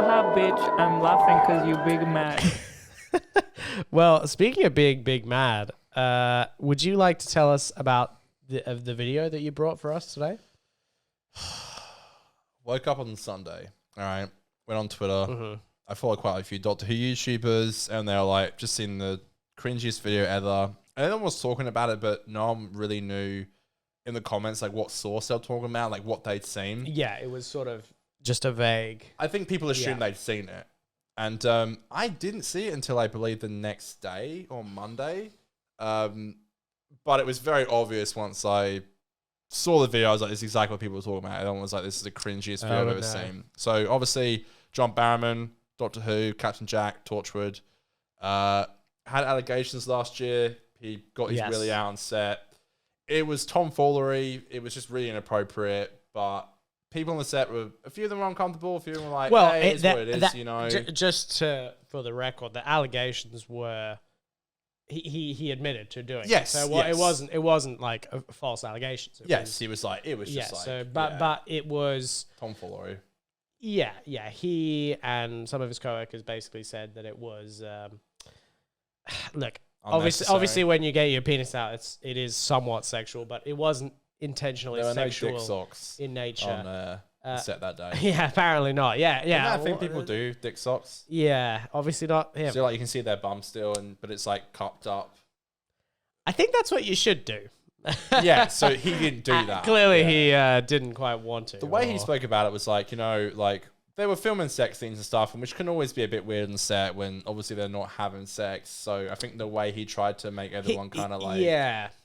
Haha, bitch, I'm laughing because you big mad. Well, speaking of being big mad, would you like to tell us about the video that you brought for us today? Woke up on Sunday, all right, went on Twitter. Mm-hmm. I follow quite a few Doctor Who YouTubers, and they're like, just seen the cringiest video ever. And everyone was talking about it, but no one really knew in the comments like what source they were talking about, like what they'd seen. Yeah, it was sort of just a vague. I think people assumed they'd seen it. And I didn't see it until I believe the next day or Monday. But it was very obvious once I saw the video. I was like, this is exactly what people were talking about. Everyone was like, this is the cringiest video I've ever seen. So obviously, John Barrowman, Doctor Who, Captain Jack, Torchwood, had allegations last year. He got his willy out on set. It was tomfoolery. It was just really inappropriate. But people on the set were, a few of them were uncomfortable. A few of them were like, well, hey, it's what it is, you know. Just for the record, the allegations were he admitted to doing it. So it wasn't like a false allegations. He was like, it was just like. So, but it was tomfoolery. Yeah. He and some of his coworkers basically said that it was, look, obviously when you get your penis out, it is somewhat sexual, but it wasn't intentionally sexual no dick socks in nature. On set that day. Yeah, apparently not. Yeah. I think people do dick socks. Yeah, obviously not. Yeah. So like you can see their bum still, but it's like cupped up. I think that's what you should do. Yeah, so he didn't do that. Clearly, he didn't quite want to. The way he spoke about it was like, you know, like they were filming sex scenes and stuff, and which can always be a bit weird on set when obviously they're not having sex. So I think the way he tried to make everyone kind of like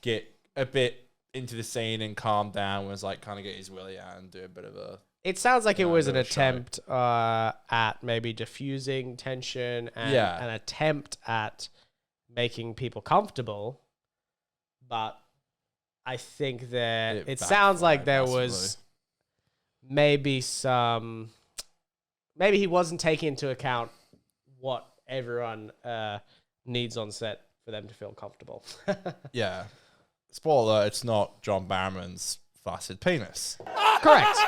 get a bit into the scene and calm down was like kind of get his willy out and do a bit of a. It sounds like it was an attempt at maybe diffusing tension and an attempt at making people comfortable, but I think that it sounds like there was maybe maybe he wasn't taking into account what everyone needs on set for them to feel comfortable. Yeah. Spoiler alert, it's not John Barrowman's flaccid penis. Correct.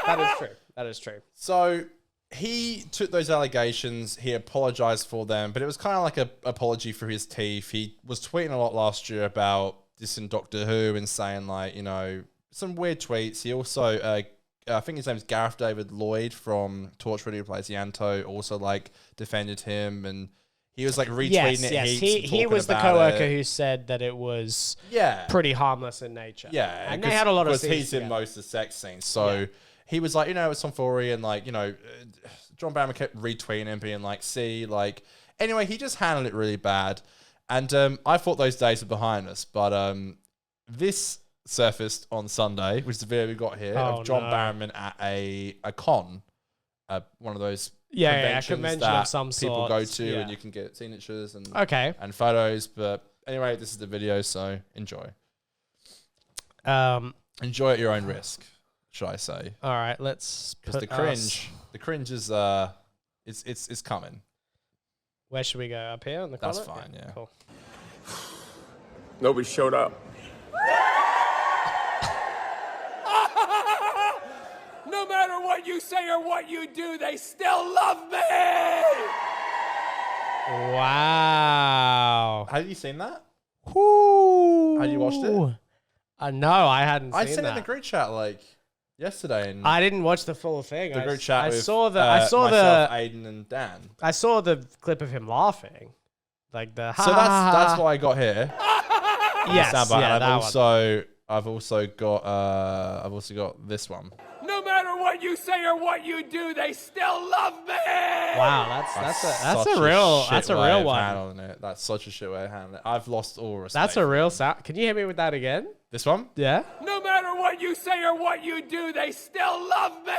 That is true. So he took those allegations, he apologized for them, but it was kind of like an apology for his teeth. He was tweeting a lot last year about this in Doctor Who and saying like, you know, some weird tweets. He also, I think his name's Gareth David Lloyd from Torchwood, who plays Yanto, also like defended him, and he was like retweeting it. Yes, he was the coworker who said that it was pretty harmless in nature. Yeah, and they had a lot of scenes he's in most of the sex scenes, so he was like, you know, it's tomfoolery, and like, you know, John Barrowman kept retweeting him, being like, see, like, anyway, he just handled it really bad, and I thought those days were behind us, but this surfaced on Sunday, which is the video we got here of John Barrowman at a con, one of those a convention that of some sort. People go to and you can get signatures and and photos. But anyway, this is the video, so enjoy. Enjoy at your own risk, should I say? All right, let's. Because the cringe is it's coming. Where should we go? Up here in the corner? That's fine. Yeah. Cool. Nobody showed up. No matter what you say or what you do, they still love me! Wow. Have you seen that? Whoo. Have you watched it? No, I hadn't seen that. I sent it in the group chat like yesterday. And I didn't watch the full thing. The group chat with myself, Aiden and Dan. I saw the clip of him laughing. Like the So that's what I got here. Yes, I've also got this one. No matter what you say or what you do, they still love me. Wow, that's a real one. Handling it. That's such a shit way of handling it. I've lost all respect. That's a real sound. Can you hit me with that again? This one? Yeah. No matter what you say or what you do, they still love me.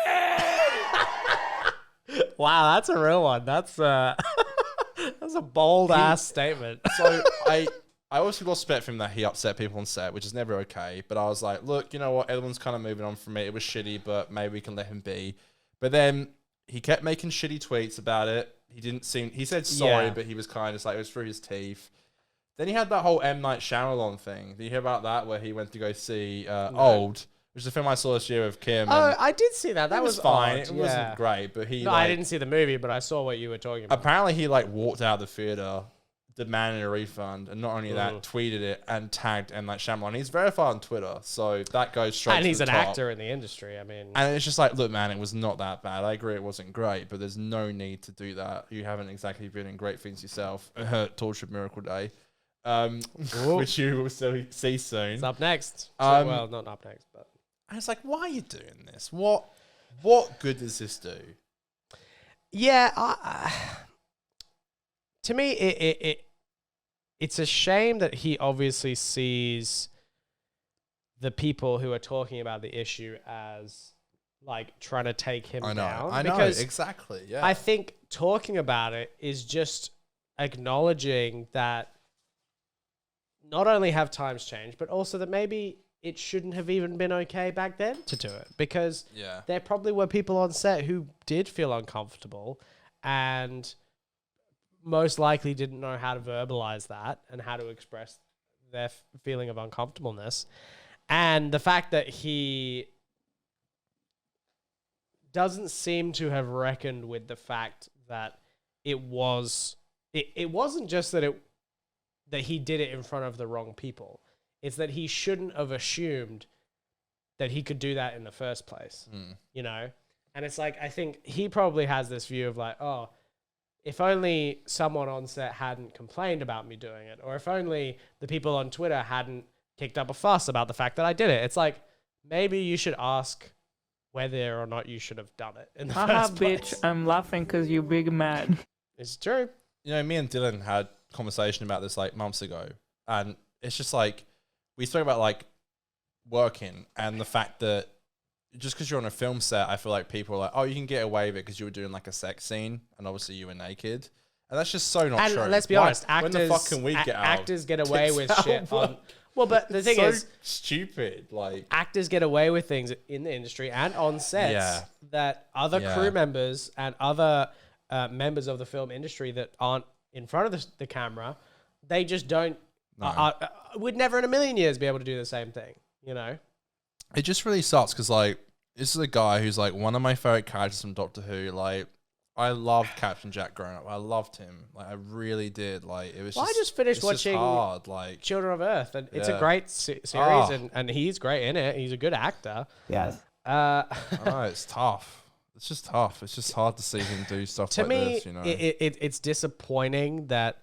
Wow, that's a real one. That's that's a bold ass statement. So I also lost respect for him that he upset people on set, which is never okay. But I was like, look, you know what? Everyone's kind of moving on from it. It was shitty, but maybe we can let him be. But then he kept making shitty tweets about it. He said sorry, but he was kind of like, it was through his teeth. Then he had that whole M. Night Shyamalan thing. Did you hear about that? Where he went to go see Old which is a film I saw this year with Kim. Oh, and I did see that. That it was was fine. odd. It wasn't great, but he No, like, I didn't see the movie, but I saw what you were talking about. apparently he like walked out of the theater, demanded a refund, and not only that, tweeted it and tagged M. Night Shyamalan. He's verified on Twitter, so that goes straight. And to he's the an top. actor in the industry. I mean, And it's just like, look, man, it was not that bad. I agree it wasn't great, but there's no need to do that. You haven't exactly been in great things yourself. Tortured Miracle Day, which you will still see soon. it's up next. Well, not up next, but And it's like, why are you doing this? What good does this do? yeah. To me, it's a shame that he obviously sees the people who are talking about the issue as like trying to take him down. I know, because exactly. Yeah, I think talking about it is just acknowledging that not only have times changed, but also that maybe it shouldn't have even been okay back then to do it, because there probably were people on set who did feel uncomfortable and most likely didn't know how to verbalize that and how to express their feeling of uncomfortableness. And the fact that he doesn't seem to have reckoned with the fact that it wasn't just that he did it in front of the wrong people. It's that he shouldn't have assumed that he could do that in the first place, you know? And it's like, I think he probably has this view of like, oh, if only someone on set hadn't complained about me doing it, or if only the people on Twitter hadn't kicked up a fuss about the fact that I did it. It's like, maybe you should ask whether or not you should have done it in the first place. Bitch, I'm laughing because you big mad. It's true. You know, me and Dylan had a conversation about this like months ago, and it's just like, we spoke about like working and the fact that just because you're on a film set, I feel like people are like, oh, you can get away with it because you were doing like a sex scene and obviously you were naked. And that's just so not And true. let's be honest, when the fuck can we get actors get away with shit on... Well, but the It's thing so is, stupid. Like, actors get away with things in the industry and on sets that other crew members and other members of the film industry that aren't in front of the camera, they just don't... would never in a million years be able to do the same thing, you know? it just really sucks because like this is a guy who's like one of my favorite characters from Doctor Who. Like, I loved Captain Jack growing up. I loved him. Like, I really did. Like, it was. Well, I just finished watching hard, like Children of Earth, and it's a great series, and he's great in it. He's a good actor. Yes. I know, it's tough. It's just tough. It's just hard to see him do stuff To like me, this. You know, it's disappointing that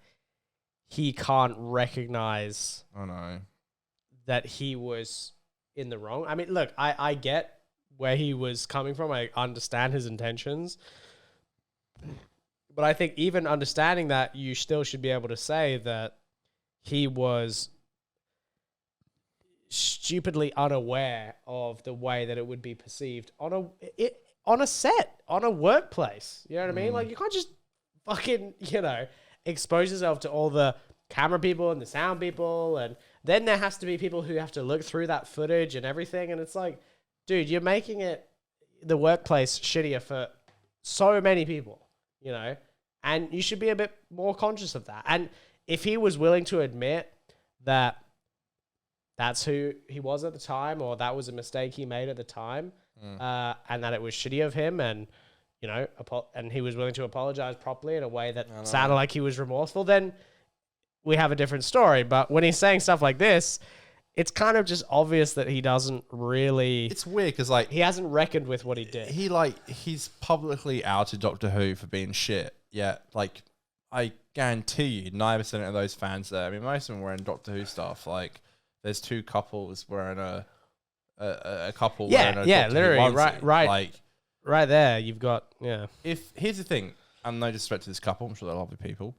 he can't recognize I know. that he was in the wrong. I mean, look, I get where he was coming from. I understand his intentions. But I think even understanding that, you still should be able to say that he was stupidly unaware of the way that it would be perceived on a set, on a workplace. You know what I mean? Like, you can't just fucking, expose yourself to all the camera people and the sound people, and then there has to be people who have to look through that footage and everything, and it's like, dude, you're making the workplace shittier for so many people, and you should be a bit more conscious of that. And if he was willing to admit that that's who he was at the time, or that was a mistake he made at the time, and that it was shitty of him, and and he was willing to apologize properly in a way that sounded like he was remorseful, then we have a different story. But when he's saying stuff like this, it's kind of just obvious that he doesn't really... It's weird because like he hasn't reckoned with what he did. He's publicly outed Doctor Who for being shit. Yeah, like I guarantee you, 9% of those fans there. I mean, most of them wearing Doctor Who stuff. Like, there's two couples wearing a couple. Yeah, wearing a yeah, Doctor Who literally, onesie. right. Like, right there, you've got Here's the thing, and no disrespect to this couple, I'm sure they're lovely people.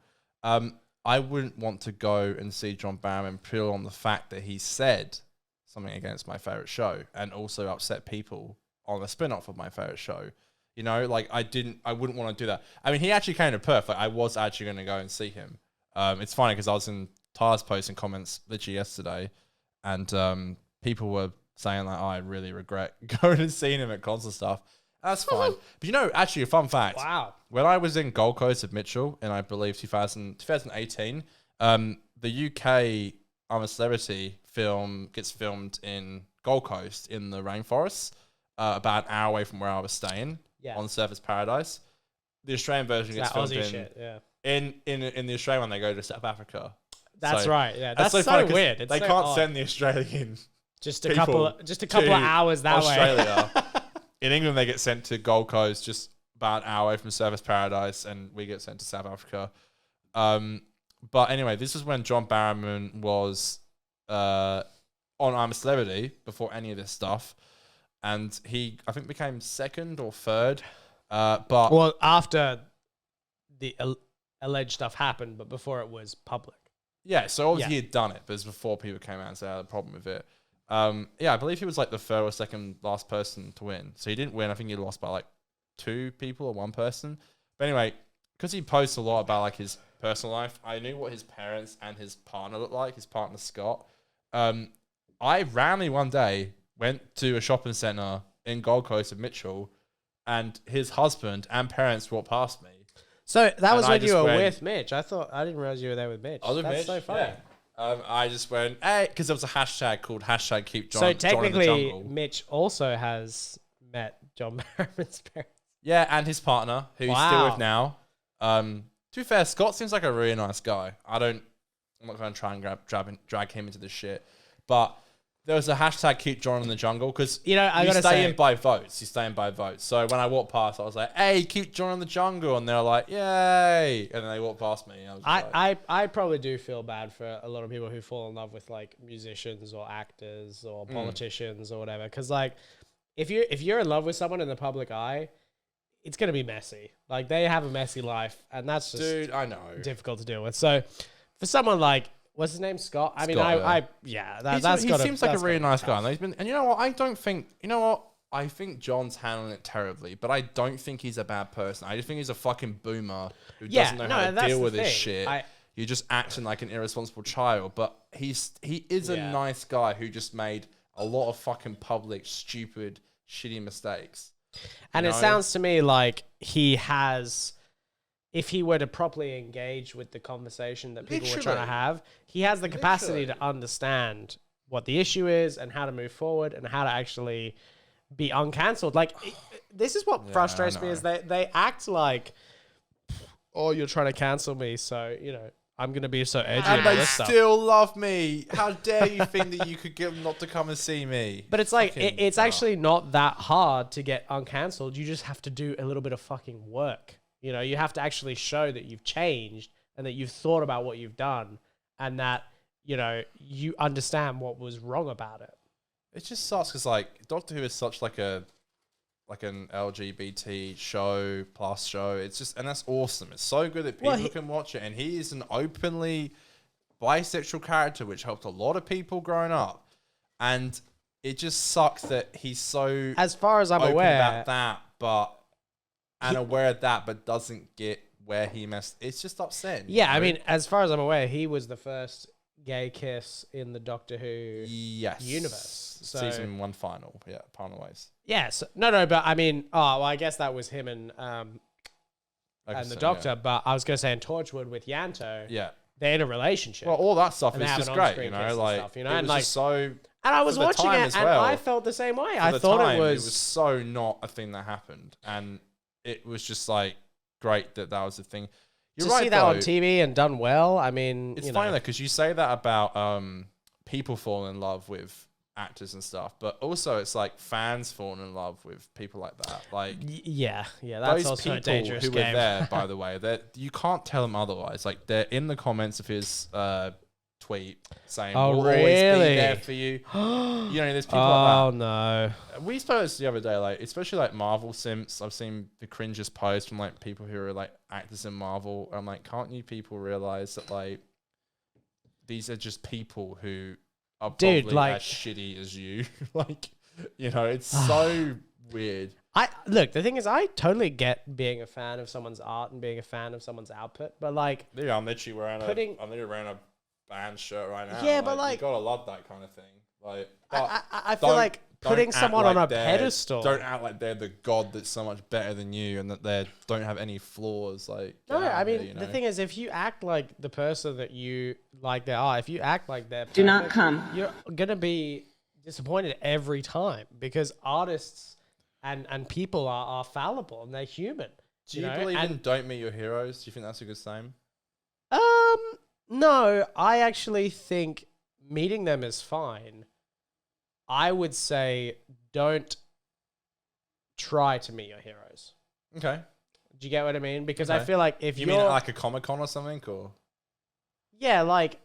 I wouldn't want to go and see John Barrowman peel on the fact that he said something against my favorite show and also upset people on a spin-off of my favorite show. Like I wouldn't want to do that. I mean, he actually came to Perth. Like, I was actually going to go and see him. It's funny because I was in Tyler's posts and comments literally yesterday, and people were saying like, oh, I really regret going and seeing him at concert stuff. That's fine. But actually a fun fact. Wow. When I was in Gold Coast with Mitchell in, I believe, 2018, the UK I'm a Celebrity gets filmed in Gold Coast in the rainforest, about an hour away from where I was staying on Surfers Paradise. The Australian version gets filmed Aussie shit, yeah. In the Australian one, they go to South Africa. That's So right. Yeah, that's so funny 'cause weird. It's they so can't odd. send the Australian just a people couple of hours that Australia. way. In England, they get sent to Gold Coast, just about an hour away from Surfers Paradise, and we get sent to South Africa. But anyway, this is when John Barrowman was on I'm a Celebrity before any of this stuff, and he I think became second or third. But Well, after the alleged stuff happened, but before it was public. yeah, so obviously Yeah. he had done it, but it was before people came out and said I had a problem with it. Yeah, I believe he was like the third or second last person to win. So he didn't win. I think he lost by like 2 people or 1 person. But anyway, because he posts a lot about like his personal life, I knew what his parents and his partner looked like, his partner Scott. I randomly one day went to a shopping centre in Gold Coast of Mitchell, and his husband and parents walked past me. So that was I when you just were went- with Mitch. I didn't realize you were there with Mitch. I was with That's Mitch, so funny. yeah. I just went, hey, because there was a hashtag called hashtag keep John, So John in the technically, jungle. Mitch also has met John Barrowman's parents. Yeah, and his partner, who he's still with now. To be fair, Scott seems like a really nice guy. I'm not going to try and drag him into this shit. But there was a hashtag keep John in the jungle because You know, I gotta stay say- in by votes. You stay in by votes. So when I walked past, I was like, hey, keep John in the jungle. And they're like, yay. And then they walked past me. I was just like, I probably do feel bad for a lot of people who fall in love with like musicians or actors or politicians or whatever. Because like, if you're in love with someone in the public eye, it's gonna be messy. Like they have a messy life, and that's just dude, I know. difficult to deal with. So for someone like what's his name, Scott? I mean, Scott, he Seems like a really nice guy. And you know what? I think John's handling it terribly, but I don't think he's a bad person. I just think he's a fucking boomer who doesn't know how to deal with his shit. You're just acting like an irresponsible child, but he is a nice guy who just made a lot of fucking public, stupid, shitty mistakes. And it sounds to me like he has, if he were to properly engage with the conversation that people were trying to have, he has the capacity to understand what the issue is and how to move forward and how to actually be uncancelled. Like, this is what frustrates me is they act like, oh, you're trying to cancel me, so, you know, I'm going to be so edgy And about they this stuff. still love me. How dare you think that you could get them not to come and see me? But it's like, Fucking- it's actually not that hard to get uncancelled. You just have to do a little bit of fucking work. You know, you have to actually show that you've changed and that you've thought about what you've done and that, you know, you understand what was wrong about it. It just sucks because like Doctor Who is such like an LGBT show plus show. It's just, and that's awesome. It's so good that people can watch it, and he is an openly bisexual character, which helped a lot of people growing up. And it just sucks that he's so As far as I'm open aware, about that, but aware of that, but doesn't get where he messed. It's just upsetting. yeah, you I know? mean, as far as I'm aware, he was the first gay kiss in the Doctor Who universe. So, Season 1 final, final ways. yes, no, but I mean, well, I guess that was him and the Doctor. But I was going to say in Torchwood with Yanto, Yeah. they're in a relationship. Well, all that stuff And is they have just an great, on-screen you know. kiss and Like, stuff, you know, it and was like- just so. And I was for the watching time it, as and well. I felt the same way. For I the thought time, it was so not a thing that happened, and it was just like great that was the thing. You're to right, see that though. on TV and done well. I mean, It's you funny know. though, because you say that about people falling in love with actors and stuff, but also it's like fans falling in love with people like that. Like Yeah, that's those also people a dangerous who game. were there, by the way, that you can't tell them otherwise. Like they're in the comments of his tweet saying, Oh, "We'll always really? be there for you." You know, there's people Oh like no! that. We spoke this the other day, like especially like Marvel simps. I've seen the cringest posts from like people who are like actors in Marvel. I'm like, can't you people realize that like these are just people who are Dude, probably like- as shitty as you? Like, you know, it's so weird. Look. The thing is, I totally get being a fan of someone's art and being a fan of someone's output, but like, Yeah, I'm literally wearing Putting- a band shirt right now. Yeah, but, like- you gotta love that kind of thing. Like, I feel like putting someone on a pedestal. Don't act like they're the god that's so much better than you and that they don't have any flaws. Like, no, I mean, the thing is, if you act like the person that you like they are, if you act like they're perfect, Do not come. you're going to be disappointed every time because artists and people are fallible and they're human. Do you believe in don't meet your heroes? Do you think that's a good saying? No, I actually think meeting them is fine. I would say don't try to meet your heroes. Okay. Do you get what I mean? Because I feel like if you mean like a Comic-Con or something, or yeah, like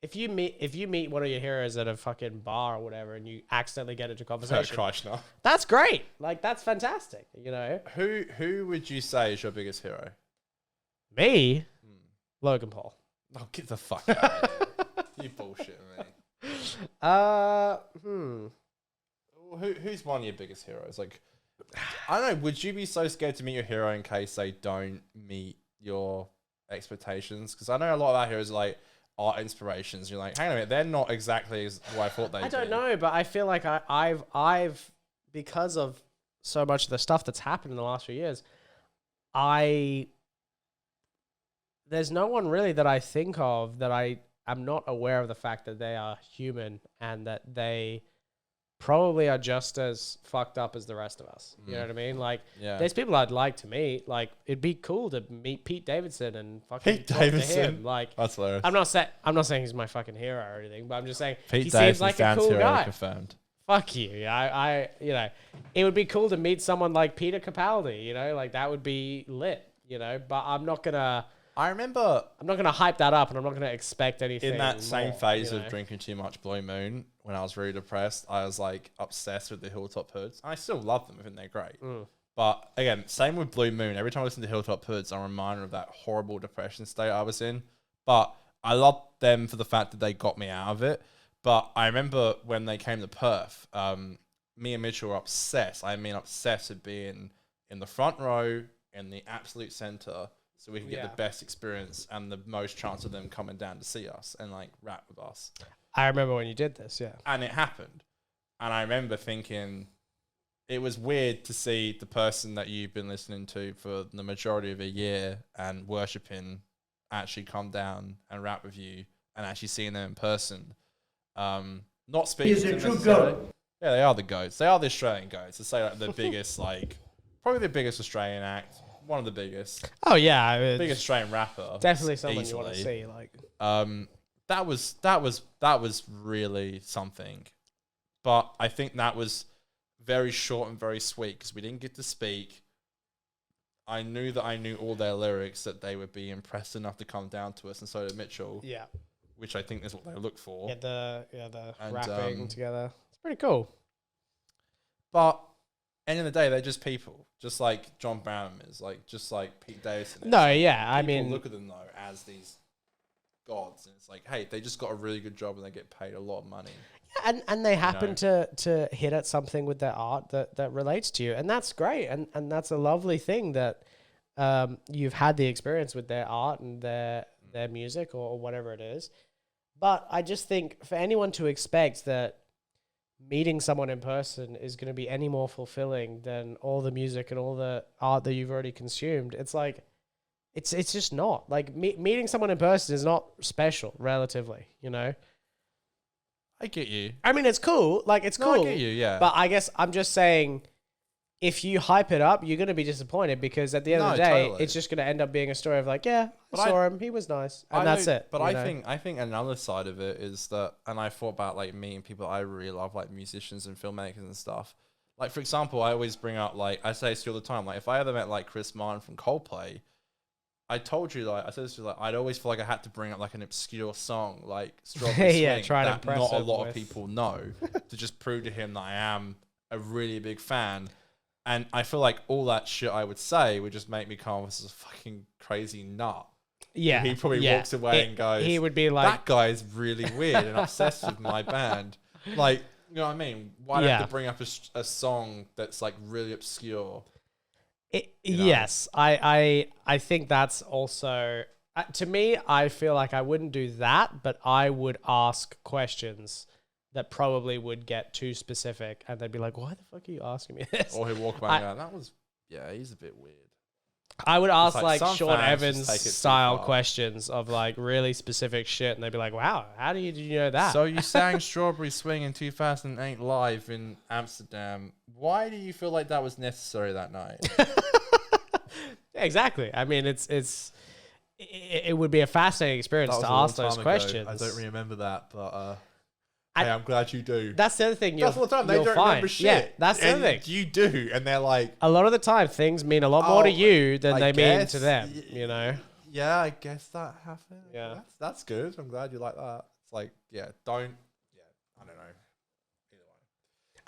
if you meet one of your heroes at a fucking bar or whatever, and you accidentally get into conversation, Christ, no. that's great. Like that's fantastic. You know, Who would you say is your biggest hero? me, Logan Paul. Oh, get the fuck out of here. You bullshit me. Who's one of your biggest heroes? Like, I don't know. Would you be so scared to meet your hero in case they don't meet your expectations? Because I know a lot of our heroes are like art inspirations. You're like, hang on a minute, they're not exactly as what I thought they'd be. I don't know, but I feel like I've because of so much of the stuff that's happened in the last few years, there's no one really that I think of that I'm not aware of the fact that they are human and that they probably are just as fucked up as the rest of us. You know what I mean? Like, there's people I'd like to meet. Like, it'd be cool to meet Pete Davidson and fucking Pete talk Davidson. to him. Like, That's hilarious. I'm not saying he's my fucking hero or anything, but I'm just saying Pete he Davidson seems like a cool hero guy. confirmed. Fuck you. I you know, it would be cool to meet someone like Peter Capaldi, you know, like that would be lit, you know, but I'm not gonna hype that up and I'm not gonna expect anything. In that same more, phase you of know? drinking too much Blue Moon, when I was really depressed, I was like obsessed with the Hilltop Hoods. I still love them. I think they're great. But again, same with Blue Moon. Every time I listen to Hilltop Hoods, I'm reminded of that horrible depression state I was in. But I love them for the fact that they got me out of it. But I remember when they came to Perth, me and Mitchell were obsessed. I mean, obsessed with being in the front row, in the absolute center, so we can get the best experience and the most chance of them coming down to see us and like rap with us. I remember when you did this, yeah. And it happened. And I remember thinking it was weird to see the person that you've been listening to for the majority of a year and worshipping actually come down and rap with you and actually seeing them in person. Not speaking to them necessarily. Yeah, they are the GOATs. They are the Australian GOATs. To say like the biggest, like probably the biggest Australian act. One of the biggest. Oh yeah, biggest Australian rapper. Definitely someone easily. you want to see. Like, that was really something, but I think that was very short and very sweet because we didn't get to speak. I knew that I knew all their lyrics, that they would be impressed enough to come down to us, and so did Mitchell. Yeah, which I think is what they look for. Yeah, the rapping together. It's pretty cool. But end of the day, they're just people, just like John Barrowman is, like just like Pete Davidson is. No, yeah, I People mean, look at them though as these gods, and it's like, hey, they just got a really good job and they get paid a lot of money. And they happen to hit at something with their art that relates to you, and that's great, and that's a lovely thing that you've had the experience with their art and their music or whatever it is. But I just think for anyone to expect that meeting someone in person is going to be any more fulfilling than all the music and all the art that you've already consumed, it's like it's just not. Like meeting someone in person is not special relatively, you know. I get you. I mean, it's cool. Like, it's cool. I get you, yeah. But I guess I'm just saying, if you hype it up, you're going to be disappointed because at the end of the day, it's just going to end up being a story of like, yeah, I saw him, he was nice, and that's it. But I think another side of it is that, and I thought about like meeting people I really love, like musicians and filmmakers and stuff. Like, for example, I always bring up, like, I say this all the time, like, if I ever met like Chris Martin from Coldplay, I told you, like, I said this to you, like, I'd always feel like I had to bring up like an obscure song, like Strawberry yeah, Swing, try to that impress not a him lot with. of people know, to just prove to him that I am a really big fan. And I feel like all that shit I would say would just make me come off as a fucking crazy nut. Yeah. He probably walks away and goes, he would be like, that guy's really weird and obsessed with my band. Like, you know what I mean? Why do I have to bring up a song that's like really obscure? Yes, I think that's also to me. I feel like I wouldn't do that, but I would ask questions that probably would get too specific, and they'd be like, "Why the fuck are you asking me this?" Or he'd walk by and go, that was, yeah, he's a bit weird. I would ask like like some Sean fans just Evans take it too style far. questions of like really specific shit, and they'd be like, "Wow, how did you know that?" So you sang Strawberry Swing in 2008 live in Amsterdam. Why do you feel like that was necessary that night? Exactly. I mean, it would be a fascinating experience to ask those questions. I don't remember that, but I- hey, I'm glad you do. That's the other thing. That's all the time. They you'll don't find. remember shit. Yeah, that's the other And thing. you do, and they're like, A lot of the time, things mean a lot more to you than I they mean guess, to them. You know. yeah, I guess that happened. Yeah. That's good. I'm glad you like that. It's like, yeah, I don't know. Either way.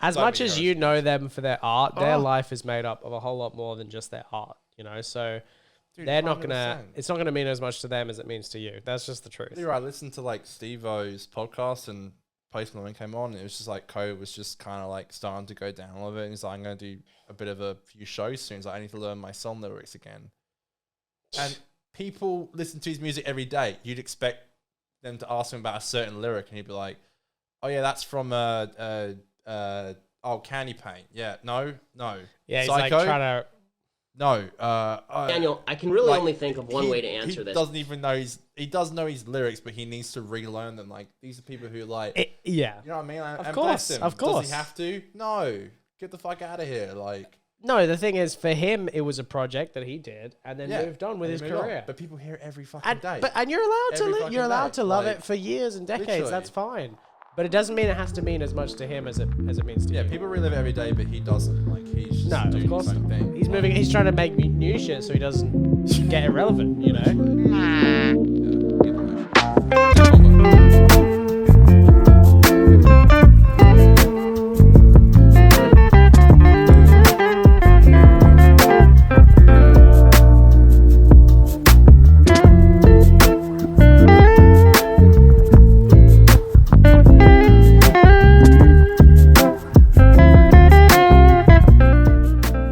As Don't much be as heroes you for know them for their art, their Oh. life is made up of a whole lot more than just their art. You know, so Dude, they're not gonna. 100%. It's not gonna mean as much to them as it means to you. That's just the truth. You're right. I listened to like Steve-O's podcast and Postman when it came on. And it was just like Code was just kind of like starting to go down a little bit. And he's like, I'm going to do a bit of a few shows soon. So I need to learn my song lyrics again. And people listen to his music every day. You'd expect them to ask him about a certain lyric, and he'd be like, "Oh yeah, that's from Candy Paint." Yeah, no. Yeah, he's Psycho? like trying to. No, Daniel, I can really like, only think of one way to answer he this. Doesn't even know he does know his lyrics, but he needs to relearn them. Like these are people who like, Yeah. you know what I mean? And course, bless him. of course. Does he have to? No. Get the fuck out of here. Like, No, the thing is, for him, it was a project that he did and then moved on with and his he moved on. career. But people hear it every fucking day. And you're allowed Every to fucking you're allowed day. to love Like, it for years and decades. literally. That's fine. But it doesn't mean it has to mean as much to him as it means to yeah, you. people relive it every day, but he doesn't. Like he's just No, doing of course his own not. thing. He's moving. He's trying to make new shit so he doesn't get irrelevant. You know.